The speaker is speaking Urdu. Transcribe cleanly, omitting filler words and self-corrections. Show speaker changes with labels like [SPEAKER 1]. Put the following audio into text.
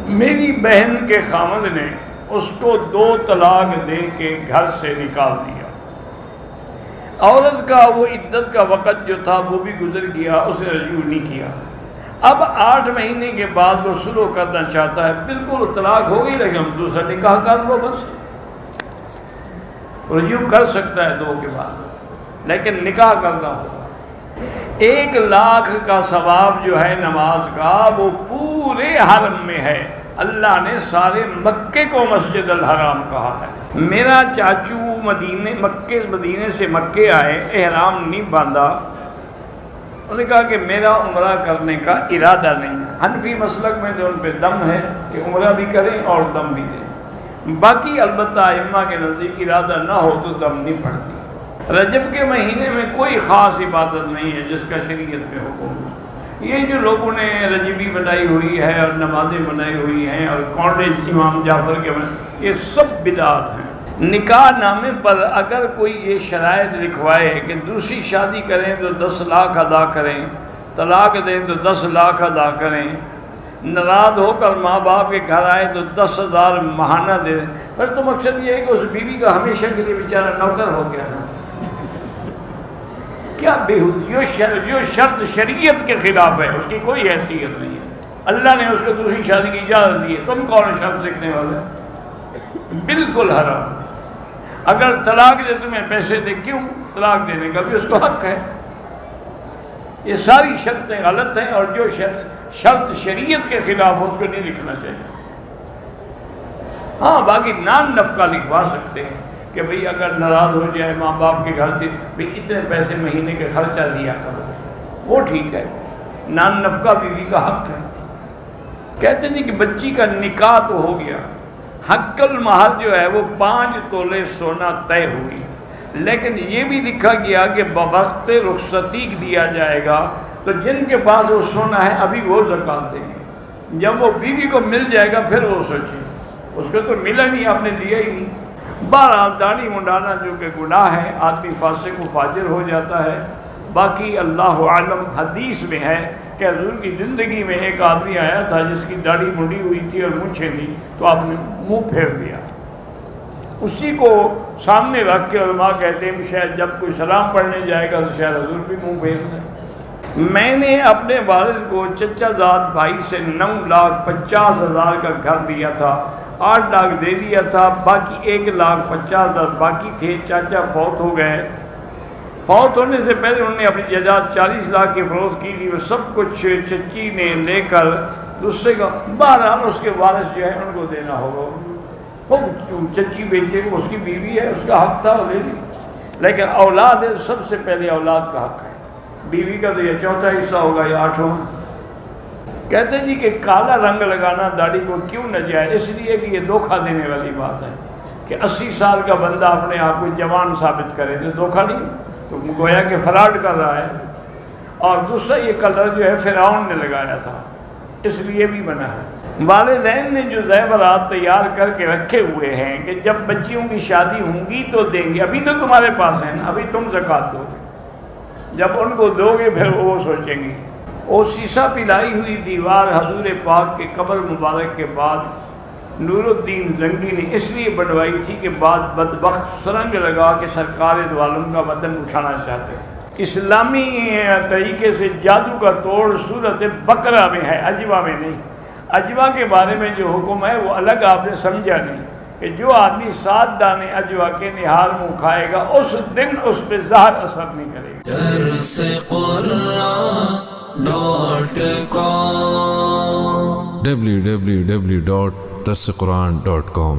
[SPEAKER 1] میری بہن کے خامد نے اس کو 2 طلاق دے کے گھر سے نکال دیا. عورت کا وہ عدت کا وقت جو تھا وہ بھی گزر گیا، اس نے رجوع نہیں کیا. اب 8 مہینے کے بعد وہ سلو کرنا چاہتا ہے. بالکل طلاق ہو گئی، لیکن ہم دوسرا نکاح کر لو. بس رجوع کر سکتا ہے 2 کے بعد، لیکن نکاح کرنا ہوگا. 1 لاکھ کا ثواب جو ہے نماز کا وہ پورے حرم میں ہے. اللہ نے سارے مکے کو مسجد الحرام کہا ہے. میرا چاچو مدینے سے مکے آئے، احرام نہیں باندھا. انہوں نے کہا کہ میرا عمرہ کرنے کا ارادہ نہیں ہے. حنفی مسلک میں تو ان پہ دم ہے کہ عمرہ بھی کریں اور دم بھی دیں. باقی البتہ ائمہ کے نزدیک ارادہ نہ ہو تو دم نہیں پڑتی. رجب کے مہینے میں کوئی خاص عبادت نہیں ہے جس کا شریعت میں حکم ہو. یہ جو لوگوں نے رجبی بنائی ہوئی ہے اور نمازیں بنائی ہوئی ہیں اور کانٹیج امام جعفر کے یہ سب بدعات ہیں. نکاح نامے پر اگر کوئی یہ شرائط لکھوائے کہ دوسری شادی کریں تو 10 لاکھ ادا کریں، طلاق دیں تو 10 لاکھ ادا کریں، ناراض ہو کر ماں باپ کے گھر آئے تو 10,000 ماہانہ دے دیں، پھر تو مقصد یہ ہے کہ اس بیوی کا ہمیشہ کے لیے بیچارہ نوکر ہو گیا نا. کیا بےحود جو شرط شریعت کے خلاف ہے، اس کی کوئی حیثیت نہیں ہے. اللہ نے اس کو دوسری شادی کی اجازت دی ہے، تم کون شرط لکھنے والے؟ بالکل حرام. اگر طلاق دے تمہیں پیسے دے، کیوں؟ طلاق دینے کا بھی اس کو حق ہے. یہ ساری شرطیں غلط ہیں، اور جو شرط شریعت کے خلاف ہو اس کو نہیں لکھنا چاہیے. ہاں باقی نان نفقہ لکھوا سکتے ہیں کہ بھئی اگر ناراض ہو جائے ماں باپ کے گھر سے، بھئی اتنے پیسے مہینے کے خرچہ دیا کرو، وہ ٹھیک ہے. نان نفقہ بیوی کا حق ہے. کہتے ہیں کہ بچی کا نکاح تو ہو گیا، حق المہر جو ہے وہ 5 تولے سونا طے ہوئی، لیکن یہ بھی لکھا گیا کہ بوقت رخصتی دیا جائے گا. تو جن کے پاس وہ سونا ہے ابھی وہ زکوٰۃ دیں گے. جب وہ بیوی کو مل جائے گا پھر وہ سوچیں. اس کو تو ملا نہیں، آپ نے دیا ہی نہیں. بہرحال داڑھی منڈانا جو کہ گناہ ہے، آدمی فاسق و فاجر ہو جاتا ہے. باقی اللہ عالم. حدیث میں ہے کہ حضور کی زندگی میں ایک آدمی آیا تھا جس کی داڑھی منڈی ہوئی تھی اور مونچھیں تھی، تو آپ نے منہ پھیر دیا. اسی کو سامنے رکھ کے علماء کہتے ہیں شاید جب کوئی سلام پڑھنے جائے گا تو شاید حضور بھی منہ پھیر دیں. میں نے اپنے والد کو چچا زاد بھائی سے 9,50,000 کا گھر دیا تھا، 8 لاکھ دے دیا تھا، باقی 1,50,000 باقی تھے. چاچا فوت ہو گئے. فوت ہونے سے پہلے انہوں نے اپنی جائیداد 40 لاکھ کی فروخت کی تھی. وہ سب کچھ چچی نے لے کر دوسرے کا، بہرحال اس کے وارث جو ہے ان کو دینا ہوگا. وہ چچی بیٹے اس کی بیوی ہے، اس کا حق تھا وہ لے لی. لیکن اولاد ہے، سب سے پہلے اولاد کا حق ہے. بیوی کا تو یہ 4تھا حصہ ہوگا یا 8واں. کہتے ہیں جی کہ کالا رنگ لگانا داڑھی کو کیوں نہ جائے؟ اس لیے کہ یہ دھوکہ دینے والی بات ہے کہ 80 سال کا بندہ اپنے آپ کو جوان ثابت کرے تو دھوکہ نہیں، تو گویا کہ فراڈ کر رہا ہے. اور دوسرا یہ کلر جو ہے فرعون نے لگایا تھا، اس لیے بھی بنا ہے. والدین نے جو زیورات تیار کر کے رکھے ہوئے ہیں کہ جب بچیوں کی شادی ہوں گی تو دیں گے، ابھی تو تمہارے پاس ہیں نا، ابھی تم زکوٰۃ دو گے، جب ان کو دو گے پھر وہ سوچیں گے. وہ سیسا پلائی ہوئی دیوار حضور پاک کے قبر مبارک کے بعد نور الدین زنگی نے اس لیے بنوائی تھی کہ بعد بدبخت سرنگ لگا کے سرکار دو عالم کا بدن اٹھانا چاہتے ہیں. اسلامی طریقے سے جادو کا توڑ صورت بقرہ میں ہے، اجوا میں نہیں. اجوا کے بارے میں جو حکم ہے وہ الگ، آپ نے سمجھا نہیں کہ جو آدمی 7 دانے اجوا کے نہار منہ کھائے گا اس دن اس پہ زہر اثر نہیں کرے گا.
[SPEAKER 2] www.darsequran.com